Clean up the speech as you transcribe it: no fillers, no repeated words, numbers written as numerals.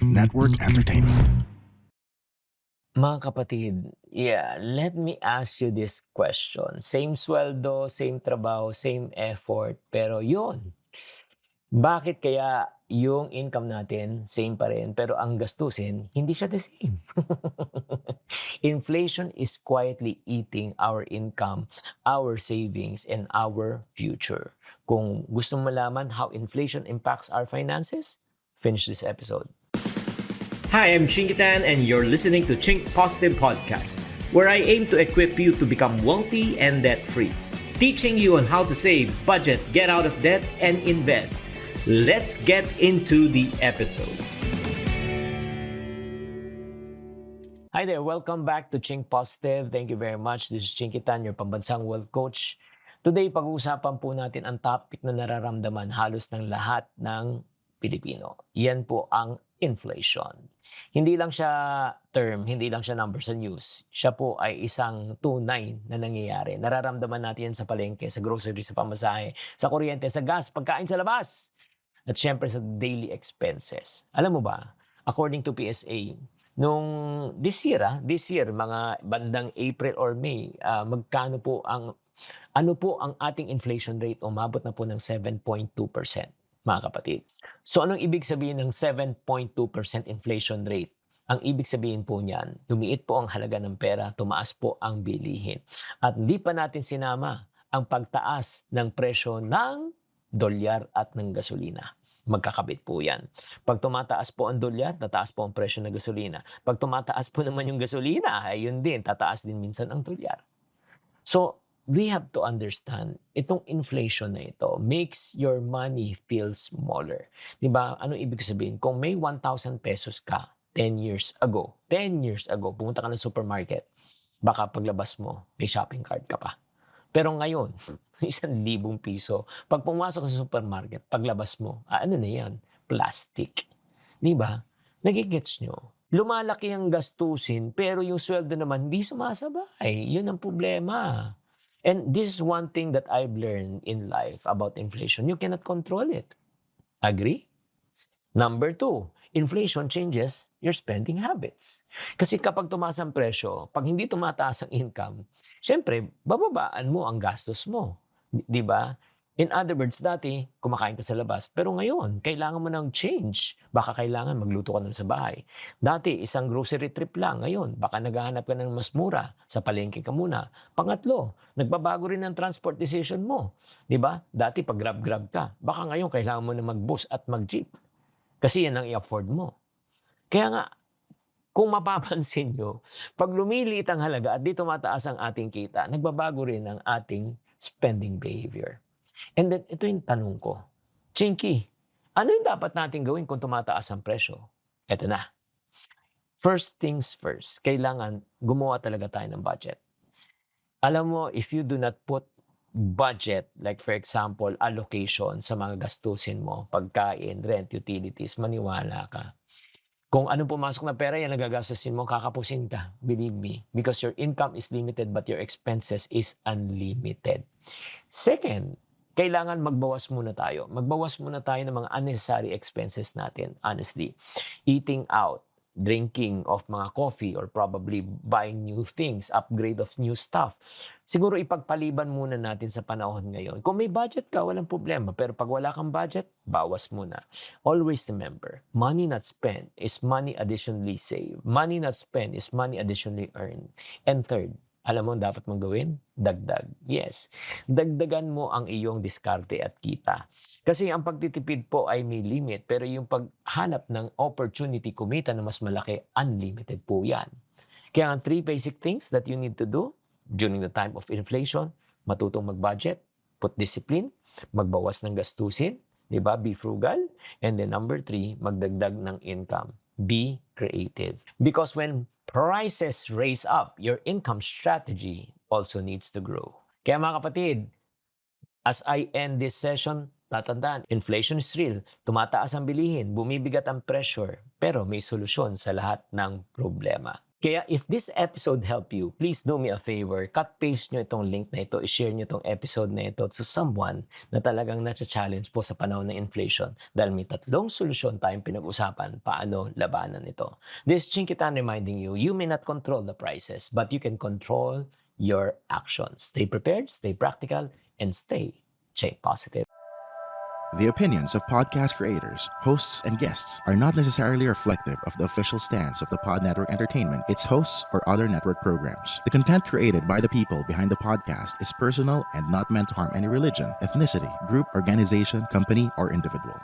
Network Entertainment. Mga kapatid, let me ask you this question. Same sweldo, same trabaho, same effort, pero yun, bakit kaya yung income natin same pa rin, pero ang gastusin, hindi siya the same? Inflation is quietly eating our income, our savings, and our future. Kung gusto mo malaman how inflation impacts our finances, finish this episode. Hi, I'm Chinkitan, and you're listening to Chink Positive Podcast, where I aim to equip you to become wealthy and debt free, teaching you on how to save, budget, get out of debt, and invest. Let's get into the episode. Hi there, welcome back to Chink Positive. Thank you very much. This is Chinkitan, your pambansang wealth coach. Today, pag-uusapan po natin ang topic na nararamdaman halos ng lahat ng Pilipino. Yan po ang inflation. Hindi lang siya term, hindi lang siya number sa news. Siya po ay isang tunay na nangyayari. Nararamdaman natin yan sa palengke, sa grocery, sa pamasahe, sa kuryente, sa gas, pagkain sa labas. At syempre sa daily expenses. Alam mo ba, according to PSA, nung this year, mga bandang April or May, magkano po ano po ang ating inflation rate? Umabot na po ng 7.2%, mga kapatid. So anong ibig sabihin ng 7.2% inflation rate? Ang ibig sabihin po niyan, tumiit po ang halaga ng pera, tumaas po ang bilihin. At hindi pa natin sinama ang pagtaas ng presyo ng dolyar at ng gasolina. Magkakabit po yan. Pag tumataas po ang dolyar, tataas po ang presyo ng gasolina. Pag tumataas po naman yung gasolina, ay yun din, tataas din minsan ang dolyar. So, we have to understand, itong inflation na ito makes your money feel smaller. Diba? Ano ibig sabihin? Kung may 1,000 pesos ka 10 years ago, pumunta ka ng supermarket, baka paglabas mo, may shopping cart ka pa. Pero ngayon, 1,000 piso. Pag pumasok sa supermarket, paglabas mo, ano na yan? Plastic. Diba? Nagigets nyo? Lumalaki ang gastusin, pero yung sweldo naman hindi sumasabay. Yun ang problema. And this is one thing that I've learned in life about inflation. You cannot control it. Agree? Number 2, inflation changes your spending habits. Kasi kapag tumaas ang presyo, pag hindi tumataas ang income, syempre, bababaan mo ang gastos mo. Di ba? In other words, dati, kumakain ka sa labas. Pero ngayon, kailangan mo ng change. Baka kailangan magluto ka na sa bahay. Dati, isang grocery trip lang. Ngayon, baka naghahanap ka ng mas mura. Sa palengke ka muna. Pangatlo, nagbabago rin ang transport decision mo. Di ba? Dati, pag grab-grab ka. Baka ngayon, kailangan mo na mag-bus at mag-jeep. Kasi yan ang i-afford mo. Kaya nga, kung mapapansin nyo, pag lumiliit ang halaga at di tumataas ang ating kita, nagbabago rin ang ating spending behavior. And then, ito yung tanong ko. Chinky, ano yung dapat natin gawin kung tumataas ang presyo? Ito na. First things first, kailangan gumawa talaga tayo ng budget. Alam mo, if you do not put budget, like for example, allocation sa mga gastusin mo, pagkain, rent, utilities, maniwala ka. Kung anong pumasok na pera, yan nagagastusin mo, kakapusin ka. Believe me. Because your income is limited but your expenses is unlimited. Second, kailangan magbawas muna tayo. Magbawas muna tayo ng mga unnecessary expenses natin, honestly. Eating out, drinking of mga coffee, or probably buying new things, upgrade of new stuff. Siguro ipagpaliban muna natin sa panahon ngayon. Kung may budget ka, walang problema. Pero pag wala kang budget, bawas muna. Always remember, money not spent is money additionally saved. Money not spent is money additionally earned. And third, alam mo ang dapat mong gawin? Dagdag. Yes. Dagdagan mo ang iyong diskarte at kita. Kasi ang pagtitipid po ay may limit, pero yung paghanap ng opportunity kumita na mas malaki, unlimited po yan. Kaya ang 3 basic things that you need to do during the time of inflation, matutong mag-budget, put discipline, magbawas ng gastusin, di ba? Be frugal. And then number 3, magdagdag ng income. Be creative. Because when prices raise up, your income strategy also needs to grow. Kaya mga kapatid, as I end this session, tatandaan, inflation is real. Tumataas ang bilihin, bumibigat ang pressure, pero may solusyon sa lahat ng problema. Kaya if this episode helped you, please do me a favor, cut-paste nyo itong link na ito, i-share nyo itong episode na ito to someone na talagang na-challenge po sa panahon ng inflation dahil may 3 solusyon tayong pinag-usapan paano labanan ito. This is Chinkitan reminding you, you may not control the prices, but you can control your actions. Stay prepared, stay practical, and stay Chink Positive. The opinions of podcast creators, hosts, and guests are not necessarily reflective of the official stance of the Pod Network Entertainment, its hosts, or other network programs. The content created by the people behind the podcast is personal and not meant to harm any religion, ethnicity, group, organization, company, or individual.